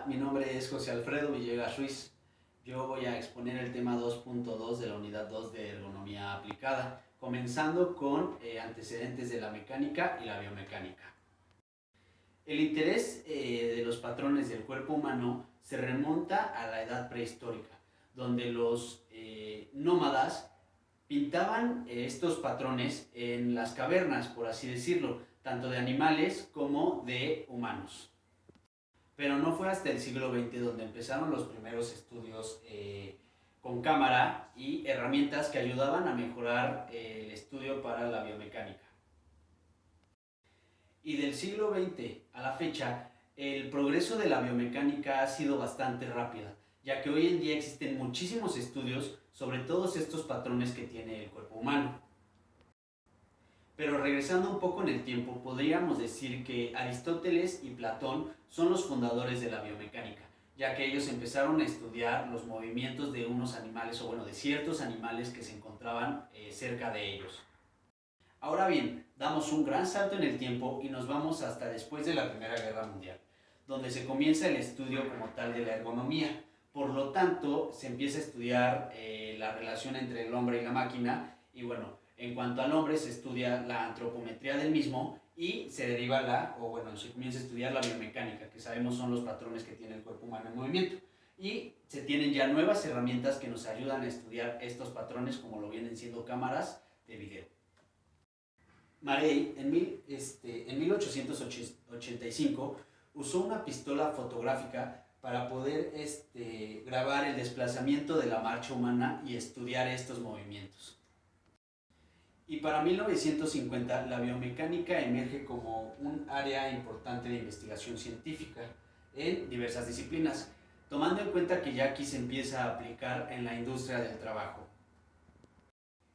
Hola, mi nombre es José Alfredo Villegas Ruiz. Yo voy a exponer el tema 2.2 de la unidad 2 de ergonomía aplicada, comenzando con antecedentes de la mecánica y la biomecánica. El interés de los patrones del cuerpo humano se remonta a la edad prehistórica, donde los nómadas pintaban estos patrones en las cavernas, por así decirlo, tanto de animales como de humanos. Pero no fue hasta el siglo XX donde empezaron los primeros estudios con cámara y herramientas que ayudaban a mejorar el estudio para la biomecánica. Y del siglo XX a la fecha, el progreso de la biomecánica ha sido bastante rápida, ya que hoy en día existen muchísimos estudios sobre todos estos patrones que tiene el cuerpo humano. Pero regresando un poco en el tiempo, podríamos decir que Aristóteles y Platón son los fundadores de la biomecánica, ya que ellos empezaron a estudiar los movimientos de unos animales, o bueno, de ciertos animales que se encontraban cerca de ellos. Ahora bien, damos un gran salto en el tiempo y nos vamos hasta después de la Primera Guerra Mundial, donde se comienza el estudio como tal de la ergonomía. Por lo tanto, se empieza a estudiar la relación entre el hombre y la máquina y bueno, en cuanto al hombre se estudia la antropometría del mismo y se deriva se comienza a estudiar la biomecánica, que sabemos son los patrones que tiene el cuerpo humano en movimiento. Y se tienen ya nuevas herramientas que nos ayudan a estudiar estos patrones, como lo vienen siendo cámaras de video. Marey en 1885 usó una pistola fotográfica para poder grabar el desplazamiento de la marcha humana y estudiar estos movimientos. Y para 1950 la biomecánica emerge como un área importante de investigación científica en diversas disciplinas, tomando en cuenta que ya aquí se empieza a aplicar en la industria del trabajo.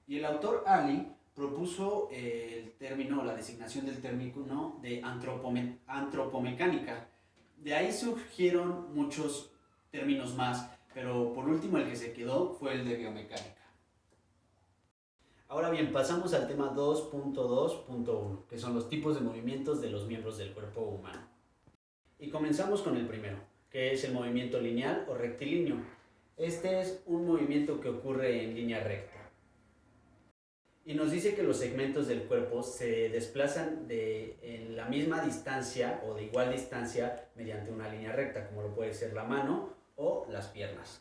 Y el autor Ali propuso el término, la designación del término de antropomecánica. De ahí surgieron muchos términos más, pero por último el que se quedó fue el de biomecánica. Ahora bien, pasamos al tema 2.2.1, que son los tipos de movimientos de los miembros del cuerpo humano. Y comenzamos con el primero, que es el movimiento lineal o rectilíneo. Este es un movimiento que ocurre en línea recta. Y nos dice que los segmentos del cuerpo se desplazan en la misma distancia o de igual distancia mediante una línea recta, como lo puede ser la mano o las piernas.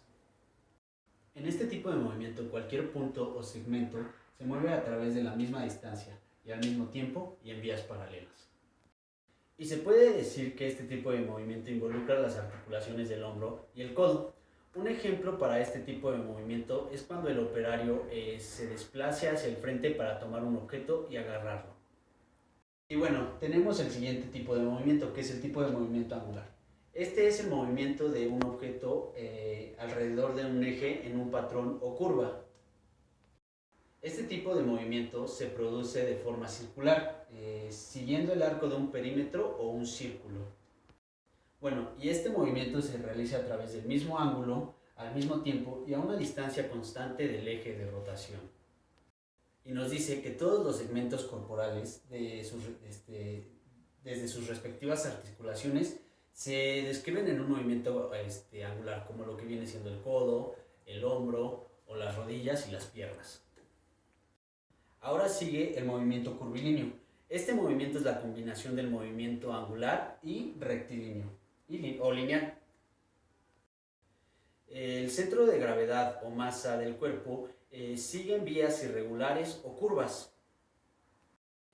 En este tipo de movimiento, cualquier punto o segmento se mueve a través de la misma distancia y al mismo tiempo y en vías paralelas. Y se puede decir que este tipo de movimiento involucra las articulaciones del hombro y el codo. Un ejemplo para este tipo de movimiento es cuando el operario se desplaza hacia el frente para tomar un objeto y agarrarlo. Y bueno, tenemos el siguiente tipo de movimiento, que es el tipo de movimiento angular. Este es el movimiento de un objeto alrededor de un eje en un patrón o curva. Este tipo de movimiento se produce de forma circular, siguiendo el arco de un perímetro o un círculo. Bueno, y este movimiento se realiza a través del mismo ángulo, al mismo tiempo y a una distancia constante del eje de rotación. Y nos dice que todos los segmentos corporales desde sus respectivas articulaciones se describen en un movimiento angular, como lo que viene siendo el codo, el hombro o las rodillas y las piernas. Ahora sigue el movimiento curvilíneo. Este movimiento es la combinación del movimiento angular y rectilíneo o lineal. El centro de gravedad o masa del cuerpo sigue en vías irregulares o curvas.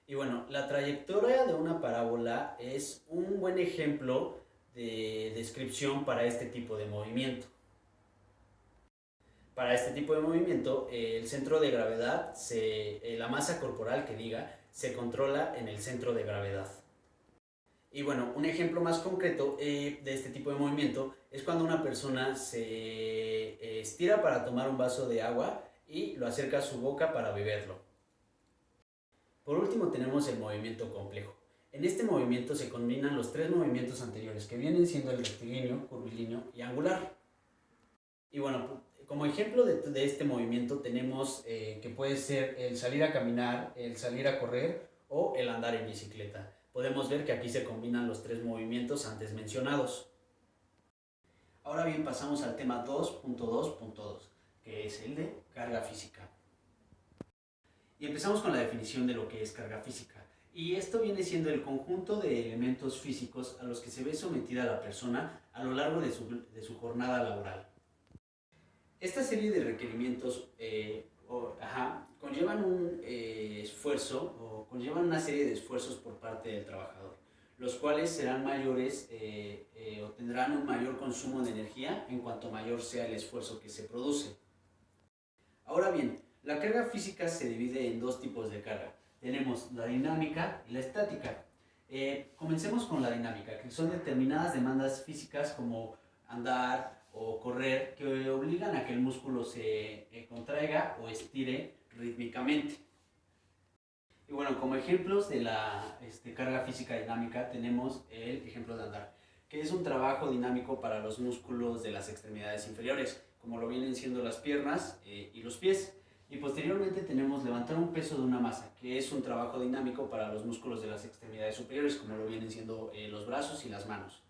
Y bueno, la trayectoria de una parábola es un buen ejemplo de descripción para este tipo de movimiento. Para este tipo de movimiento, el centro de gravedad, la masa corporal se controla en el centro de gravedad. Y bueno, un ejemplo más concreto de este tipo de movimiento es cuando una persona se estira para tomar un vaso de agua y lo acerca a su boca para beberlo. Por último tenemos el movimiento complejo. En este movimiento se combinan los tres movimientos anteriores, que vienen siendo el rectilíneo, curvilíneo y angular. Y bueno, como ejemplo de este movimiento tenemos que puede ser el salir a caminar, el salir a correr o el andar en bicicleta. Podemos ver que aquí se combinan los tres movimientos antes mencionados. Ahora bien, pasamos al tema 2.2.2, que es el de carga física. Y empezamos con la definición de lo que es carga física. Y esto viene siendo el conjunto de elementos físicos a los que se ve sometida la persona a lo largo de su jornada laboral. Esta serie de requerimientos conllevan un esfuerzo o conllevan una serie de esfuerzos por parte del trabajador, los cuales serán mayores o tendrán un mayor consumo de energía en cuanto mayor sea el esfuerzo que se produce. Ahora bien, la carga física se divide en dos tipos de carga. Tenemos la dinámica y la estática. Comencemos con la dinámica, que son determinadas demandas físicas como andar o correr que obligan a que el músculo se contraiga o estire rítmicamente. Y bueno, como ejemplos de la carga física dinámica tenemos el ejemplo de andar, que es un trabajo dinámico para los músculos de las extremidades inferiores, como lo vienen siendo las piernas y los pies. Y posteriormente tenemos levantar un peso de una masa, que es un trabajo dinámico para los músculos de las extremidades superiores, como lo vienen siendo los brazos y las manos.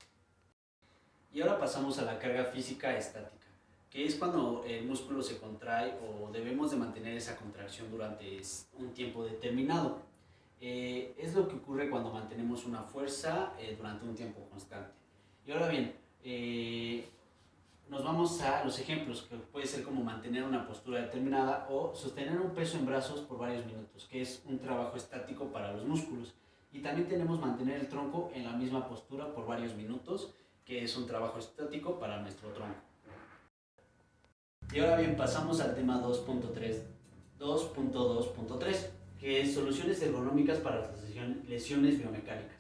Y ahora pasamos a la carga física estática, que es cuando el músculo se contrae o debemos de mantener esa contracción durante un tiempo determinado. Es lo que ocurre cuando mantenemos una fuerza durante un tiempo constante. Y ahora bien, nos vamos a los ejemplos, que puede ser como mantener una postura determinada o sostener un peso en brazos por varios minutos, que es un trabajo estático para los músculos. Y también tenemos mantener el tronco en la misma postura por varios minutos, que es un trabajo estático para nuestro tronco. Y ahora bien, pasamos al tema 2.2.3, que es soluciones ergonómicas para las lesiones biomecánicas.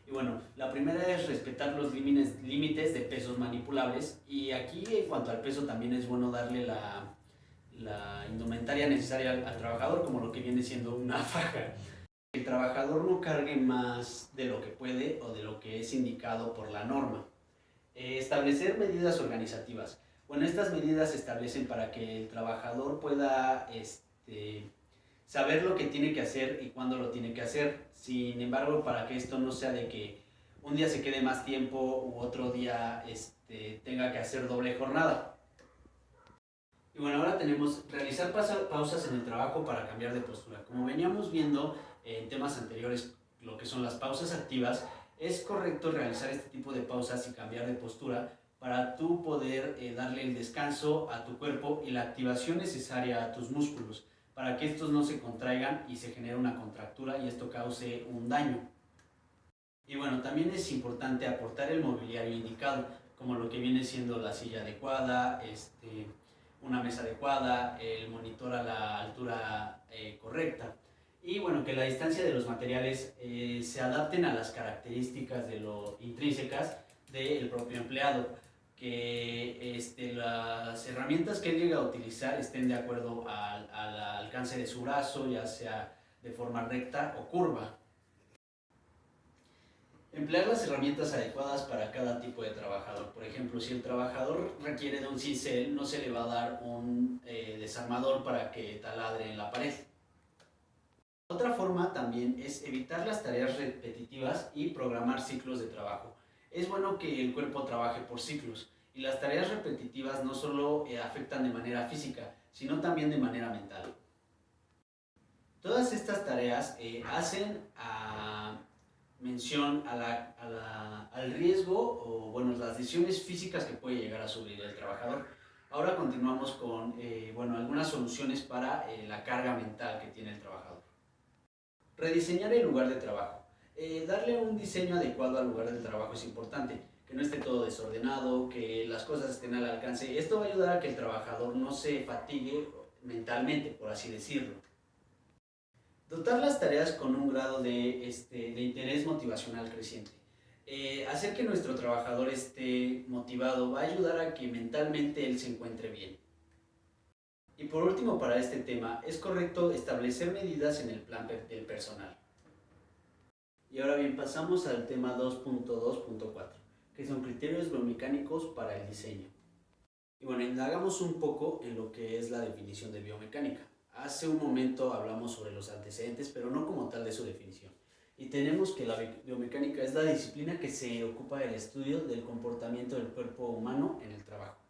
Y bueno, la primera es respetar los límites de pesos manipulables, y aquí en cuanto al peso también es bueno darle la indumentaria necesaria al trabajador, como lo que viene siendo una faja. El trabajador no cargue más de lo que puede o de lo que es indicado por la norma. Establecer medidas organizativas. Bueno, estas medidas se establecen para que el trabajador pueda saber lo que tiene que hacer y cuándo lo tiene que hacer. Sin embargo, para que esto no sea de que un día se quede más tiempo u otro día tenga que hacer doble jornada. Y bueno, ahora tenemos realizar pausas en el trabajo para cambiar de postura. Como veníamos viendo en temas anteriores, lo que son las pausas activas, es correcto realizar este tipo de pausas y cambiar de postura para tú poder darle el descanso a tu cuerpo y la activación necesaria a tus músculos, para que estos no se contraigan y se genere una contractura y esto cause un daño. Y bueno, también es importante aportar el mobiliario indicado, como lo que viene siendo la silla adecuada, una mesa adecuada, el monitor a la altura correcta. Y bueno, que la distancia de los materiales se adapten a las características intrínsecas del propio empleado, que las herramientas que él llega a utilizar estén de acuerdo al alcance de su brazo, ya sea de forma recta o curva. Emplear las herramientas adecuadas para cada tipo de trabajador. Por ejemplo, si el trabajador requiere de un cincel, no se le va a dar un desarmador para que taladre en la pared. Otra forma también es evitar las tareas repetitivas y programar ciclos de trabajo. Es bueno que el cuerpo trabaje por ciclos, y las tareas repetitivas no solo afectan de manera física, sino también de manera mental. Todas estas tareas hacen mención al riesgo o bueno, las lesiones físicas que puede llegar a sufrir el trabajador. Ahora continuamos con algunas soluciones para la carga mental que tiene el trabajador. Rediseñar el lugar de trabajo. Darle un diseño adecuado al lugar del trabajo es importante, que no esté todo desordenado, que las cosas estén al alcance. Esto va a ayudar a que el trabajador no se fatigue mentalmente, por así decirlo. Dotar las tareas con un grado de interés motivacional creciente. Hacer que nuestro trabajador esté motivado va a ayudar a que mentalmente él se encuentre bien. Y por último, para este tema, es correcto establecer medidas en el plan del personal. Y ahora bien, pasamos al tema 2.2.4, que son criterios biomecánicos para el diseño. Y bueno, indagamos un poco en lo que es la definición de biomecánica. Hace un momento hablamos sobre los antecedentes, pero no como tal de su definición. Y tenemos que la biomecánica es la disciplina que se ocupa del estudio del comportamiento del cuerpo humano en el trabajo.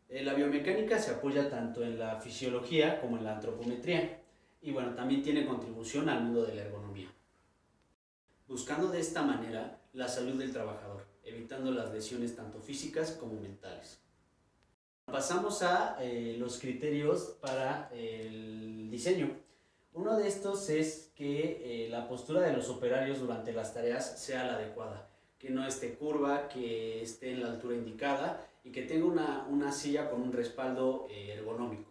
La biomecánica se apoya tanto en la fisiología como en la antropometría y bueno, también tiene contribución al mundo de la ergonomía, buscando de esta manera la salud del trabajador, evitando las lesiones tanto físicas como mentales. Pasamos a los criterios para el diseño. Uno de estos es que la postura de los operarios durante las tareas sea la adecuada, que no esté curva, que esté en la altura indicada y que tenga una silla con un respaldo ergonómico.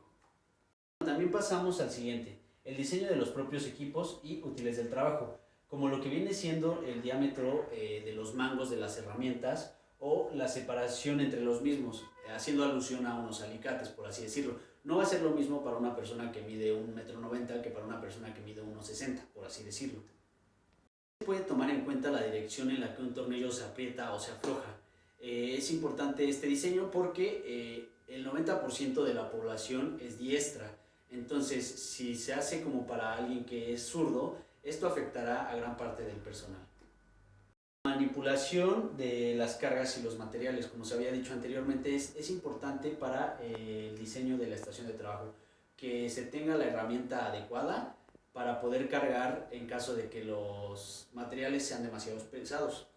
También pasamos al siguiente, el diseño de los propios equipos y útiles del trabajo, como lo que viene siendo el diámetro de los mangos de las herramientas o la separación entre los mismos, haciendo alusión a unos alicates, por así decirlo. No va a ser lo mismo para una persona que mide 1,90 m que para una persona que mide 1,60 m, por así decirlo. Se puede tomar en cuenta la dirección en la que un tornillo se aprieta o se afloja. Es importante este diseño porque el 90% de la población es diestra. Entonces, si se hace como para alguien que es zurdo, esto afectará a gran parte del personal. Manipulación de las cargas y los materiales, como se había dicho anteriormente, es importante para el diseño de la estación de trabajo, que se tenga la herramienta adecuada para poder cargar en caso de que los materiales sean demasiado pesados.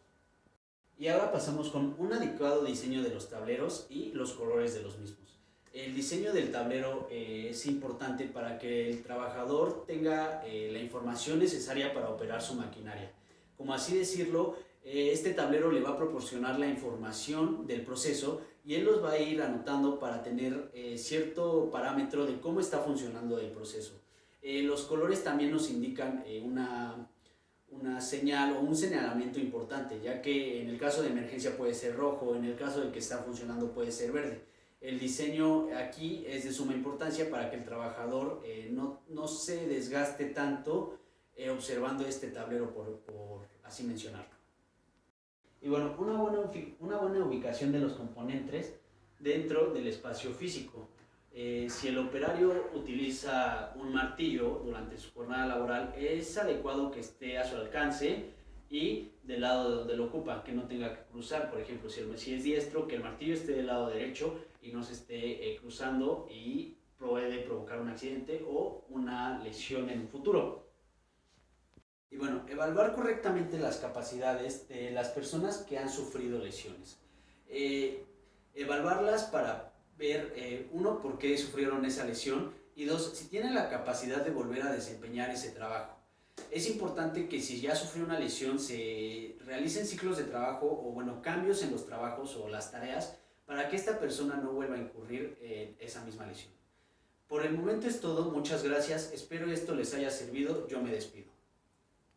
Y ahora pasamos con un adecuado diseño de los tableros y los colores de los mismos. El diseño del tablero es importante para que el trabajador tenga la información necesaria para operar su maquinaria. Como así decirlo, este tablero le va a proporcionar la información del proceso y él los va a ir anotando para tener cierto parámetro de cómo está funcionando el proceso. Los colores también nos indican una señal o un señalamiento importante, ya que en el caso de emergencia puede ser rojo, en el caso de que está funcionando puede ser verde. El diseño aquí es de suma importancia para que el trabajador no se desgaste tanto observando este tablero, por así mencionarlo. Y bueno, una buena ubicación de los componentes dentro del espacio físico. Si el operario utiliza un martillo durante su jornada laboral, es adecuado que esté a su alcance y del lado de donde lo ocupa, que no tenga que cruzar. Por ejemplo, si es diestro, que el martillo esté del lado derecho y no se esté cruzando y puede provocar un accidente o una lesión en un futuro. Y bueno, evaluar correctamente las capacidades de las personas que han sufrido lesiones. Evaluarlas para ver, uno, por qué sufrieron esa lesión y dos, si tienen la capacidad de volver a desempeñar ese trabajo. Es importante que si ya sufrió una lesión se realicen ciclos de trabajo o bueno, cambios en los trabajos o las tareas para que esta persona no vuelva a incurrir en esa misma lesión. Por el momento es todo, muchas gracias, espero esto les haya servido, yo me despido.